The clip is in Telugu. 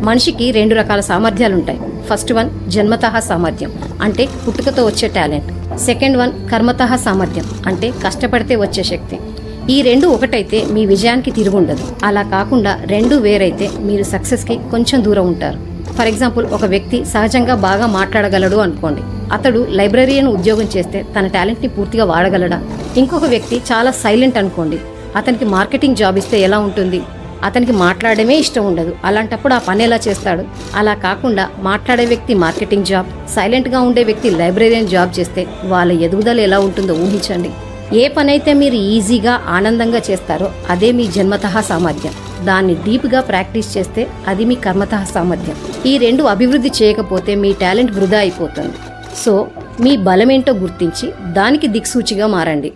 మనిషికి 2 రకాల సామర్థ్యాలు ఉంటాయి. ఫస్ట్ వన్ జన్మతః సామర్థ్యం, అంటే పుట్టుకతో వచ్చే టాలెంట్. సెకండ్ వన్ కర్మతః సామర్థ్యం, అంటే కష్టపడితే వచ్చే శక్తి. ఈ 2 ఒకటైతే మీ విజయానికి తిరుగుండదు. అలా కాకుండా 2 వేరైతే మీరు సక్సెస్కి కొంచెం దూరం ఉంటారు. ఫర్ ఎగ్జాంపుల్, ఒక వ్యక్తి సహజంగా బాగా మాట్లాడగలడు అనుకోండి. అతడు లైబ్రరీని ఉద్యోగం చేస్తే తన టాలెంట్ని పూర్తిగా వాడగలడా? ఇంకొక వ్యక్తి చాలా సైలెంట్ అనుకోండి. అతనికి మార్కెటింగ్ జాబ్ ఇస్తే ఎలా ఉంటుంది? అతనికి మాట్లాడమే ఇష్టం ఉండదు. అలాంటప్పుడు ఆ పని ఎలా చేస్తాడు? అలా కాకుండా మాట్లాడే వ్యక్తి మార్కెటింగ్ జాబ్, సైలెంట్గా ఉండే వ్యక్తి లైబ్రరీని జాబ్ చేస్తే వాళ్ళ ఎదుగుదల ఎలా ఉంటుందో ఊహించండి. ఏ పనైతే మీరు ఈజీగా ఆనందంగా చేస్తారో అదే మీ జన్మతః సామర్థ్యం. దాన్ని డీప్గా ప్రాక్టీస్ చేస్తే అది మీ కర్మతః సామర్థ్యం. ఈ 2 అభివృద్ధి చేయకపోతే మీ టాలెంట్ వృధా అయిపోతుంది. సో మీ బలమేంటో గుర్తించి దానికి దిక్సూచిగా మారండి.